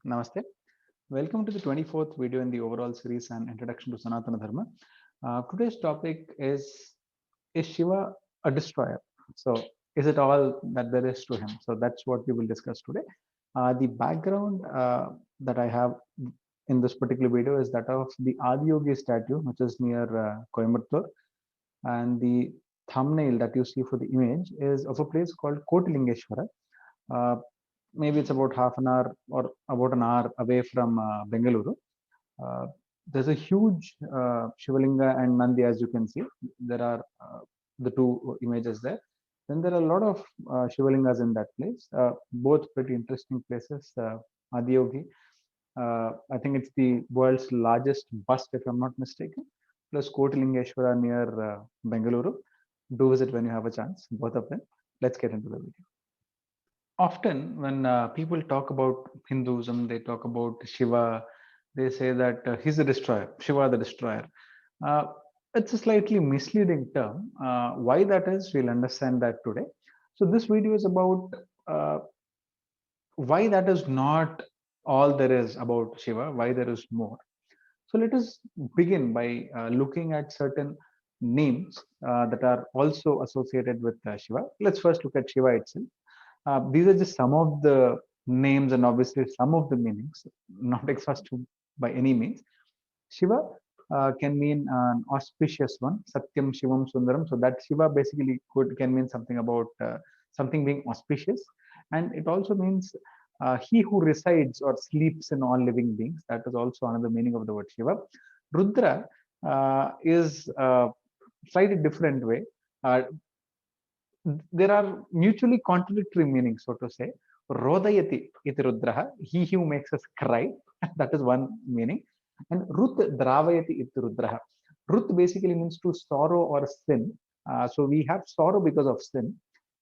Namaste. Welcome to the 24th video in the overall series and introduction to Sanatana Dharma. Today's topic is Shiva a destroyer? So, is it all that there is to him? So, that's what we will discuss today. The background that I have in this particular video is that of the Adiyogi statue, which is near Coimbatore, and the thumbnail that you see for the image is of a place called Kotilingeshwara. Uh, Maybe it's about half an hour or about an hour away from Bengaluru. Uh, there's a huge Shivalinga and Nandi, as you can see. There are the two images there. Then there are a lot of Shivalingas in that place, both pretty interesting places. Adiyogi, I think it's the world's largest bust, if I'm not mistaken, plus Kotilingeshwara near Bengaluru. Do visit when you have a chance, both of them. Let's get into the video. Often when people talk about Hinduism, they talk about Shiva, they say that he's the destroyer, Shiva the destroyer. Uh, it's a slightly misleading term. Why that is, we'll understand that today. So this video is about uh, why that is not all there is about Shiva, why there is more. So let us begin by looking at certain names that are also associated with Shiva. Let's first look at Shiva itself. These are just some of the names and obviously some of the meanings, not exhaustive by any means. Shiva can mean an auspicious one, Satyam Shivam Sundaram. So that Shiva basically can mean something about something being auspicious, and it also means he who resides or sleeps in all living beings. That is also another meaning of the word Shiva. Rudra is a slightly different way. Uh, there are mutually contradictory meanings, so to say. Rodayati iti rudraha, he who makes us cry, that is one meaning. And Rut dravayati iti rudraha. Rut basically means to sorrow or sin. So we have sorrow because of sin.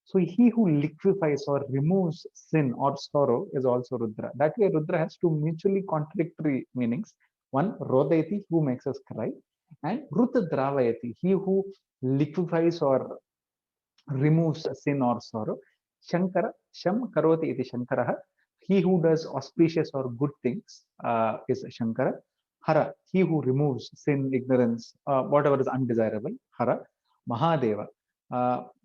So he who liquefies or removes sin or sorrow is also Rudra. That way, Rudra has two mutually contradictory meanings. One, Rodayati, who makes us cry, and Rut dravayati, he who liquefies or removes sin or sorrow. Shankara, Sham Karoti iti Shankaraha. He who does auspicious or good things is Shankara. Hara, he who removes sin, ignorance, whatever is undesirable. Hara. Mahadeva.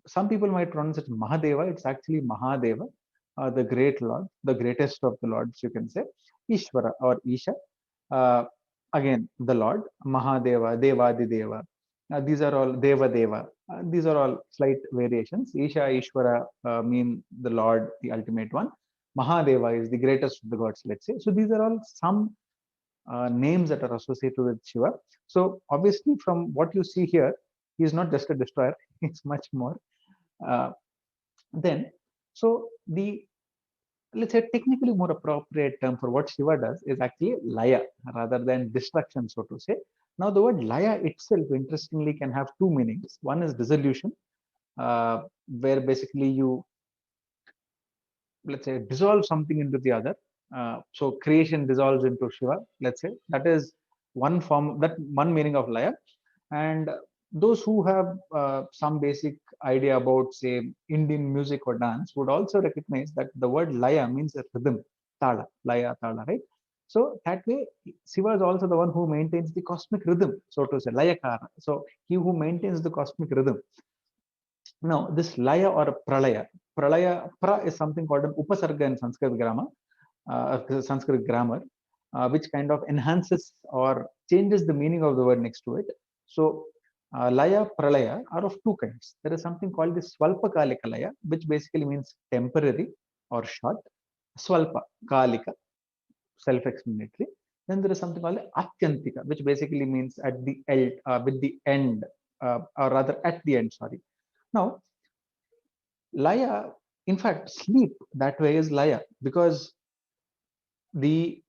Some people might pronounce it Mahadeva. It's actually Mahadeva, the great Lord, the greatest of the Lords, you can say. Ishvara or Isha. Uh, Again, the Lord. Mahadeva, Devadi Deva. These are all Deva Deva. These are all slight variations. Isha, Ishvara mean the Lord, the ultimate one. Mahadeva is the greatest of the gods, let's say. So these are all some names that are associated with Shiva. So obviously, from what you see here, he is not just a destroyer; he's much more. Uh, then, so the let's say technically more appropriate term for what Shiva does is actually laya rather than destruction, so to say. Now, the word laya itself, interestingly, can have two meanings. One is dissolution, where basically you, let's say, dissolve something into the other. So creation dissolves into Shiva, let's say. That is one form, that one meaning of laya. And those who have some basic idea about, say, Indian music or dance would also recognize that the word laya means a rhythm, tala, laya, tala, right? So that way, Shiva is also the one who maintains the cosmic rhythm, so to say, layakara. So he who maintains the cosmic rhythm. Now, this laya or pralaya, pra is something called an upasarga in Sanskrit grammar, which kind of enhances or changes the meaning of the word next to it. So, laya, pralaya are of two kinds. There is something called the swalpa kalika laya, which basically means temporary or short. Swalpa kalika, self-explanatory. Then there is something called atyantika, which basically means at the end, with the end, or rather at the end. Sorry. Now, laya, in fact, sleep that way is laya because the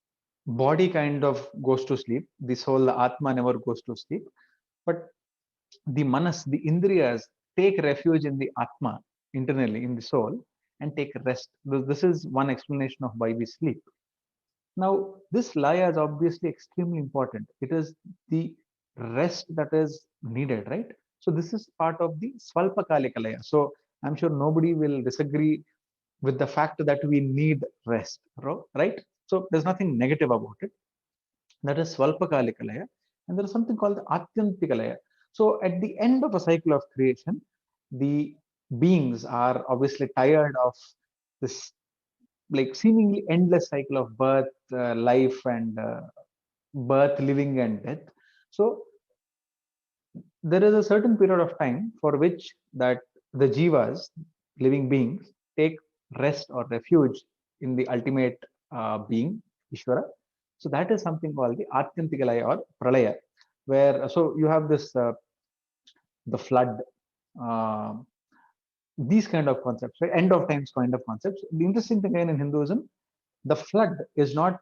body kind of goes to sleep. The soul, the atma, never goes to sleep. But the manas, the indriyas, take refuge in the atma internally, in the soul, and take rest. This is one explanation of why we sleep. Now, this laya is obviously extremely important. It is the rest that is needed, right? So this is part of the Swalpakalika laya. So I'm sure nobody will disagree with the fact that we need rest, right? So there's nothing negative about it. That is Swalpakalika Laya. And there is something called the Atyantika Laya. So at the end of a cycle of creation, the beings are obviously tired of this like seemingly endless cycle of birth, life, and birth, living, and death. So there is a certain period of time for which that the jivas, living beings, take rest or refuge in the ultimate being, Ishvara. So that is something called the Atyantikalaya or Pralaya, where so you have this the flood, uh, these kind of concepts, right? End of times kind of concepts. The interesting thing again in Hinduism, the flood is not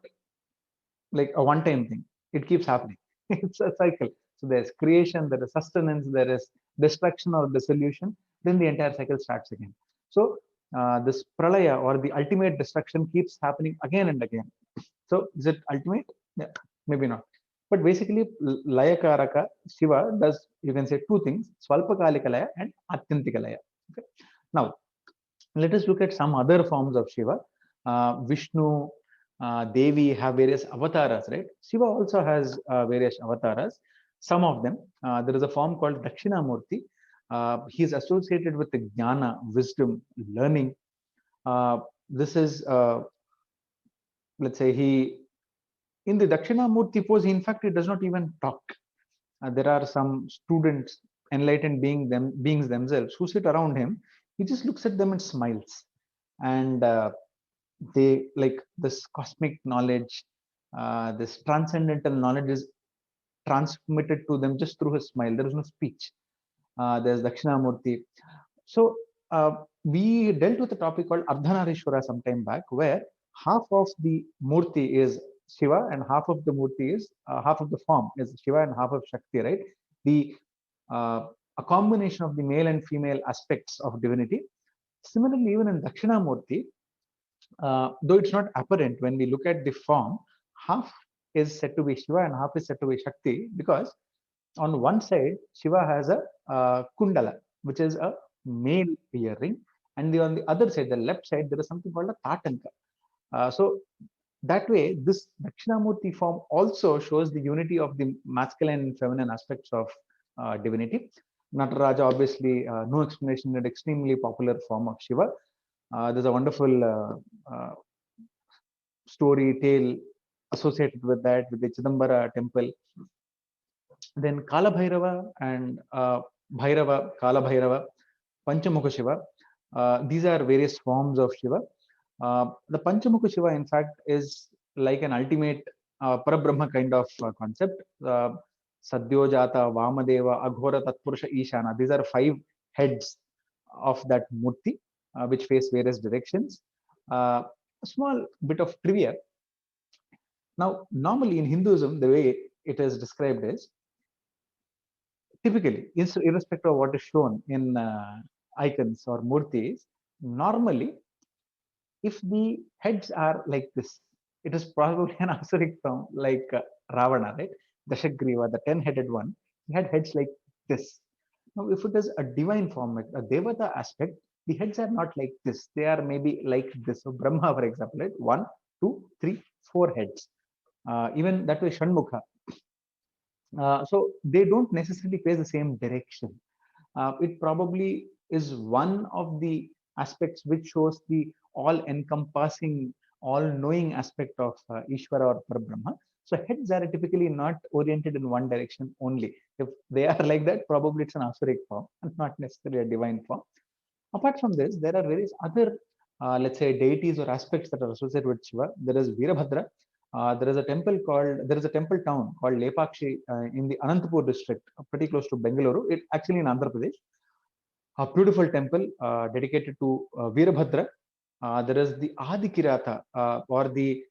like a one-time thing. It keeps happening. It's a cycle. So there's creation, there is sustenance, there is destruction or dissolution. Then the entire cycle starts again. So this pralaya or the ultimate destruction keeps happening again and again. So is it ultimate? Yeah, maybe not. But basically, Layakaraka Shiva does, you can say, two things: Swalpakalika Laya and Atyantika Laya. Okay. Now, let us look at some other forms of Shiva. Vishnu, Devi have various avatars, right? Shiva also has various avatars. Some of them, there is a form called Dakshinamurti. He is associated with the jnana, wisdom, learning. This is, let's say, he in the Dakshinamurti pose. In fact, he does not even talk. There are some students, enlightened beings themselves, who sit around him. He just looks at them and smiles, and they like this cosmic knowledge, this transcendental knowledge is transmitted to them just through his smile. There is no speech. There's Dakshinamurti. So we dealt with a topic called Ardhanarishwara some time back, where half of the Murti is Shiva and half of the Murti is half of the form is Shiva and half of Shakti, right? The a combination of the male and female aspects of divinity. Similarly, even in Dakshinamurti, though it's not apparent when we look at the form, half is said to be Shiva and half is said to be Shakti, because on one side, Shiva has a kundala, which is a male earring, and on the other side, the left side, there is something called a tatanka. So that way, this Dakshinamurti form also shows the unity of the masculine and feminine aspects of divinity. Nataraja, obviously, no explanation, an extremely popular form of Shiva. There's a wonderful story tale associated with that, with the Chidambara temple. Then Kala Bhairava and Bhairava, Kala Bhairava, Panchamukha Shiva. These are various forms of Shiva. The Panchamukha Shiva, in fact, is like an ultimate Parabrahma kind of concept. Sadyojata, Vamadeva, Aghora, Tatpurusha, Ishana. These are 5 heads of that Murti, which face various directions. A small bit of trivia. Now, normally in Hinduism, the way it is described is typically, irrespective of what is shown in icons or murtis, normally, if the heads are like this, it is probably an asuric form like Ravana, right? Dashagriva, the 10-headed one, he had heads like this. Now, if it is a divine form, like a Devata aspect, the heads are not like this. They are maybe like this. So, Brahma, for example, right? 1, 2, 3, 4 heads. Even that way, Shanmukha. So they don't necessarily face the same direction. It probably is one of the aspects which shows the all-encompassing, all-knowing aspect of Ishvara or Parabrahma. So heads are typically not oriented in one direction only. If they are like that, probably it's an asuric form and not necessarily a divine form. Apart from this, there are various other, let's say, deities or aspects that are associated with Shiva. There is Veerabhadra. There is a temple town called Lepakshi in the Anantapur district, pretty close to Bengaluru. It actually in Andhra Pradesh. A beautiful temple dedicated to Veerabhadra. There is the Adikirata or the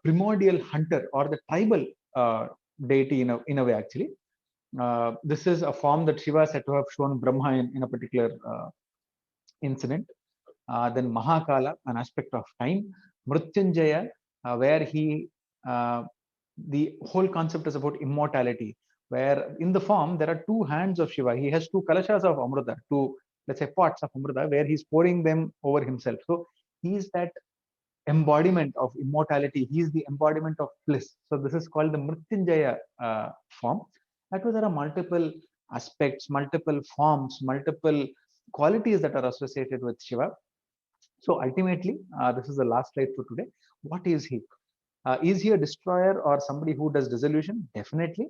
primordial hunter or the tribal deity in a way actually. This is a form that Shiva is said to have shown Brahma in a particular incident. Then Mahakala, an aspect of time. Mrutyunjaya, where the whole concept is about immortality, where in the form there are 2 hands of Shiva. He has 2 kalashas of Amrita, 2, let's say, pots of Amrita, where he's pouring them over himself. So he is that embodiment of immortality. He is the embodiment of bliss. So this is called the Mrityunjaya form. That way, there are multiple aspects, multiple forms, multiple qualities that are associated with Shiva. So ultimately, this is the last slide for today. What is he? Is he a destroyer or somebody who does dissolution? Definitely.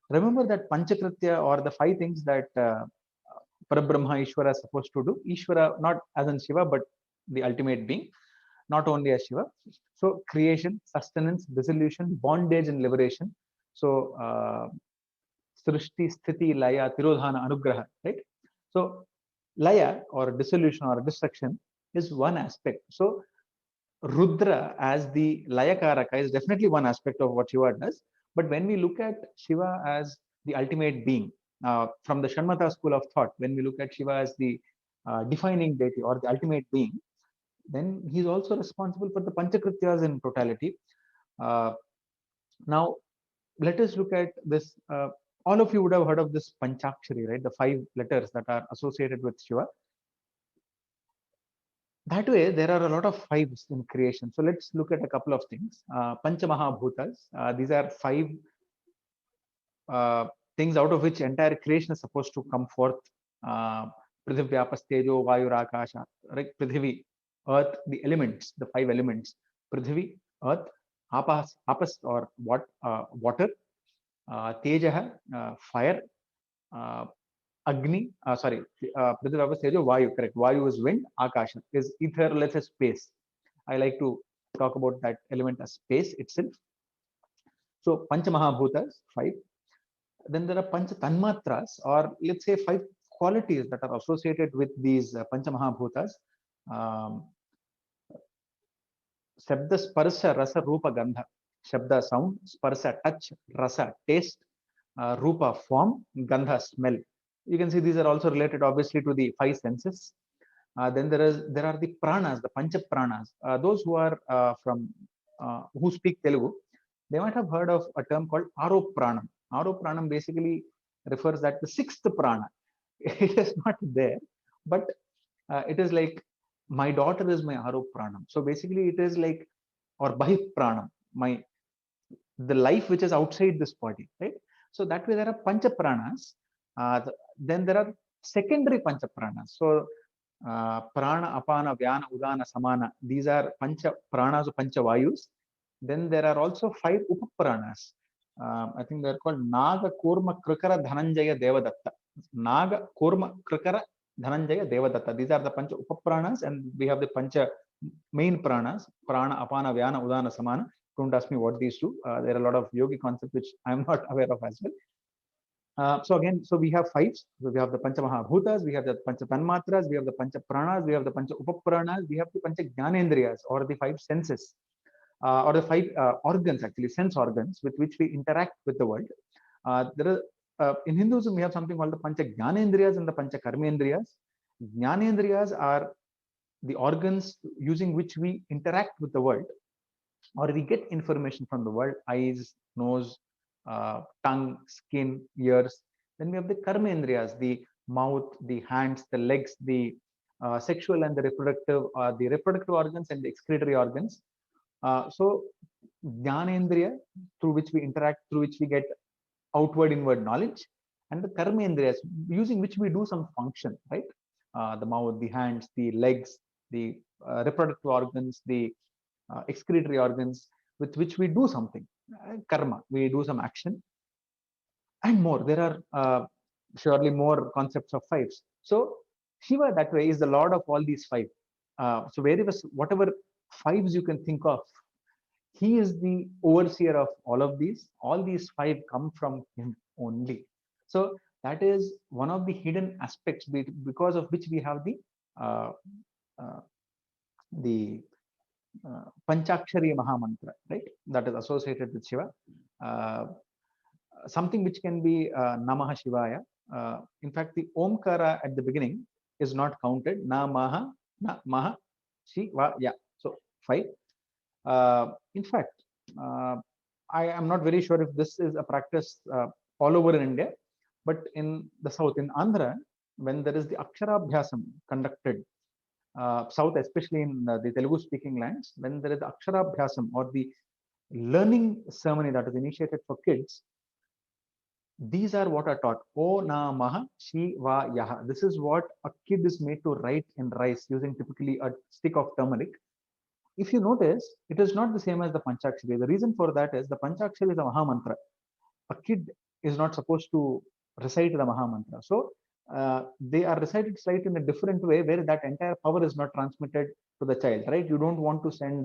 Remember that Panchakritya, or the 5 things that Parabrahma Ishvara is supposed to do. Ishvara, not as in Shiva, but the ultimate being, not only as Shiva. So creation, sustenance, dissolution, bondage, and liberation. So Srishti, Sthiti, Laya, Tirodhana, Anugraha, right? So Laya, or dissolution or destruction, is one aspect. So Rudra as the Layakaraka is definitely one aspect of what Shiva does. But when we look at Shiva as the ultimate being, from the Shanmata school of thought, when we look at Shiva as the defining deity or the ultimate being, then he's also responsible for the Panchakrityas in totality. Now, let us look at this. All of you would have heard of this Panchakshari, right? The 5 letters that are associated with Shiva. That way, there are a lot of 5s in creation. So let's look at a couple of things. Panchamahabhutas. These are 5 things out of which entire creation is supposed to come forth. Prithivyapas, Tejo, Vayu, Rakasha, right? Prithvi, Earth, the elements, the 5 elements. Prithvi, Earth, Apas or water, Tejaha, fire, Agni, Prithivyapas, Tejo, Vayu, correct. Vayu is wind, Akasha is ether, let's say space. I like to talk about that element as space itself. So Panchamahabhutas, 5. Then there are Pancha Tanmatras, or let's say 5 qualities that are associated with these Panchamahabhutas. Shabda, Sparsha, Rasa, Rupa, Gandha. Shabda, sound; Sparsha, touch; Rasa, taste; Rupa, form; Gandha, smell. You can see these are also related obviously to the 5 senses. Then there are the pranas, the Pancha Pranas. Those who are who speak Telugu, they might have heard of a term called Aropranam. Aropranam basically refers that the 6th prana. It is not there, but it is like, my daughter is my Aropranam. So basically it is like, or Bahipranam, the life which is outside this body, right? So that way there are Pancha Pranas. Then there are secondary Pancha Pranas. So Prana, Apana, Vyana, Udana, Samana. These are Pancha Pranas or Pancha Vayus. Then there are also 5 Upapranas. I think they're called Naga, Kurma, Krikara, Dhananjaya, Devadatta. Naga, Kurma, Krikara, Dhananjaya, Devadatta. These are the Pancha Upapranas, and we have the Pancha main pranas: Prana, Apana, Vyana, Udana, Samana. Don't ask me what these do. There are a lot of yogi concepts which I'm not aware of as well. So again, so we have 5. So we have the Panchamahabhutas, we have the Pancha Tanmatras, we have the Pancha Pranas, we have the Pancha Upapranas, we have the Pancha Jnanendriyas, or the 5 senses, or the 5 organs, actually sense organs with which we interact with the world. There are in Hinduism we have something called the Pancha Jnanendriyas and the Pancha Karmendriyas. Jnanendriyas are the organs using which we interact with the world, or we get information from the world: eyes, nose, tongue, skin, ears. Then we have the Karmendriyas, the mouth, the hands, the legs, the sexual and the reproductive organs and the excretory organs. So Jnanendriya, through which we interact, through which we get outward inward knowledge, and the Karmendriyas, using which we do some function, right? The mouth, the hands, the legs, the reproductive organs, the excretory organs, with which we do something, karma, we do some action, and more. There are surely more concepts of 5s. So Shiva that way is the lord of all these 5. So whatever 5s you can think of, he is the overseer of all of these. All these 5 come from him only. So that is one of the hidden aspects because of which we have the Panchakshari Mahamantra, right? That is associated with Shiva. Something which can be Namaha Shivaya. In fact, the Omkara at the beginning is not counted. Namaha, Namaha Shivaya. So 5. In fact, I am not very sure if this is a practice all over in India, but in the south, in Andhra, when there is the Aksharabhyasam conducted, south, especially in the Telugu speaking lands, when there is Aksharabhyasam or the learning ceremony that is initiated for kids, these are what are taught. O Namaha Shivaya. This is what a kid is made to write in rice using typically a stick of turmeric. If you notice, it is not the same as the Panchakshari. The reason for that is the Panchakshari is a Maha Mantra. A kid is not supposed to recite the Maha Mantra. So they are recited slightly in a different way where that entire power is not transmitted to the child, right? You don't want to send,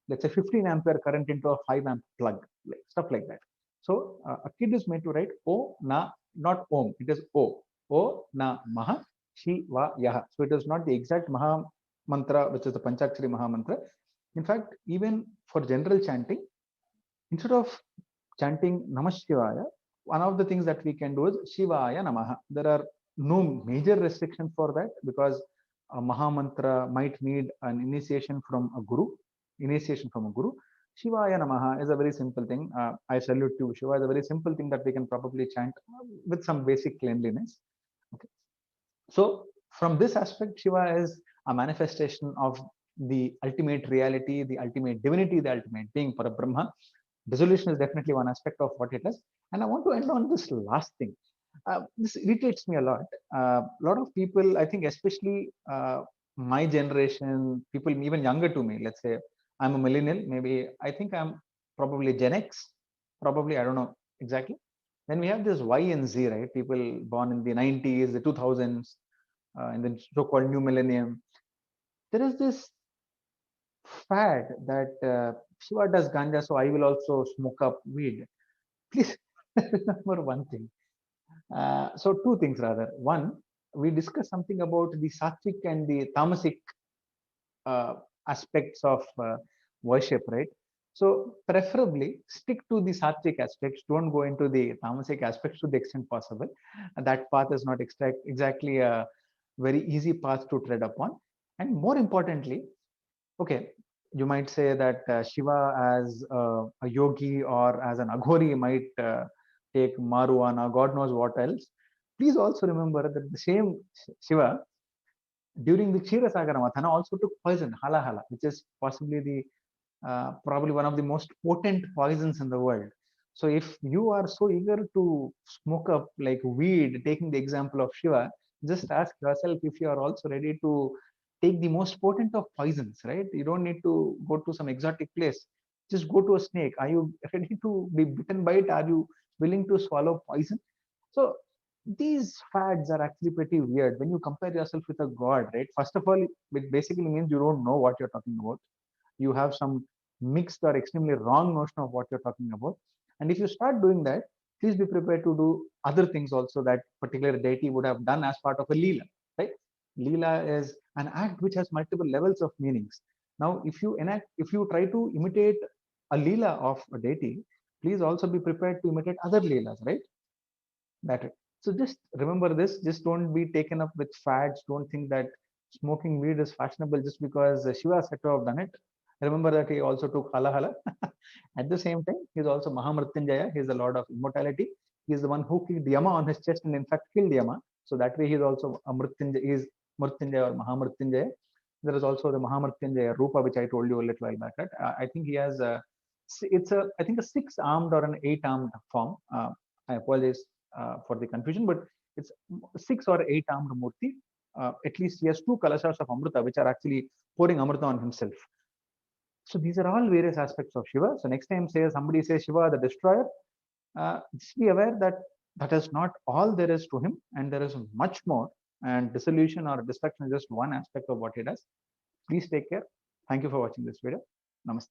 let's say, 15 ampere current into a 5 amp plug, like, stuff like that. So a kid is made to write O Na, not Om. It is O. O Na Maha Shiva Yaha. So it is not the exact Maha Mantra, which is the Panchakshari Maha Mantra. In fact, even for general chanting, instead of chanting Namah Shivaya, one of the things that we can do is Shivaya Namaha. There are no major restrictions for that because a Maha Mantra might need an initiation from a guru. Shivaya Namaha is a very simple thing. I salute you. Shiva is a very simple thing that we can probably chant with some basic cleanliness. Okay. So from this aspect, Shiva is a manifestation of the ultimate reality, the ultimate divinity, the ultimate being for a Brahma. Dissolution is definitely one aspect of what it is. And I want to end on this last thing. This irritates me a lot. A lot of people, I think, especially my generation, people even younger to me, let's say I'm a millennial, maybe I think I'm probably Gen X, probably, I don't know exactly. Then we have this Y and Z, right? People born in the 90s, the 2000s, in the so-called new millennium. There is this fad that Shiva does ganja, so I will also smoke up weed. Please remember one thing. So two things rather. One, we discussed something about the sattvic and the tamasic aspects of worship, right? So preferably stick to the sattvic aspects. Don't go into the tamasic aspects to the extent possible. That path is not exactly a very easy path to tread upon. And more importantly, okay, you might say that Shiva as a yogi or as an aghori might take marijuana, God knows what else. Please also remember that the same Shiva during the Kshetrasagara Mathana also took poison, halahala, which is possibly the probably one of the most potent poisons in the world. So if you are so eager to smoke up like weed, taking the example of Shiva, just ask yourself if you are also ready to take the most potent of poisons, right? You don't need to go to some exotic place. Just go to a snake. Are you ready to be bitten by it? Are you willing to swallow poison? So these fads are actually pretty weird when you compare yourself with a god, right? First of all, it basically means you don't know what you're talking about. You have some mixed or extremely wrong notion of what you're talking about. And if you start doing that, please be prepared to do other things also that particular deity would have done as part of a Leela, right? Leela is an act which has multiple levels of meanings. Now, if you try to imitate a Leela of a deity, please also be prepared to imitate other Leelas, right? That so just remember this. Just don't be taken up with fads. Don't think that smoking weed is fashionable just because Shiva said to have done it. Remember that he also took hala hala. At the same time, he's also Mahamrityunjaya. He's the Lord of Immortality. He's the one who kicked Yama on his chest and in fact killed Yama. So that way he's also a Mrityunjaya. He's Mrityunjaya or Mahamrityunjaya. There is also the Mahamrityunjaya Rupa, which I told you a little while back. Right? I think he has it's a I think a 6-armed or an 8-armed form. I apologize for the confusion, but it's 6 or 8-armed Murti. At least he has 2 kalashas of Amrita, which are actually pouring Amrita on himself. So these are all various aspects of Shiva. So next time somebody says Shiva the destroyer, just be aware that that is not all there is to him, and there is much more. And dissolution or destruction is just one aspect of what he does. Please take care. Thank you for watching this video. Namaste.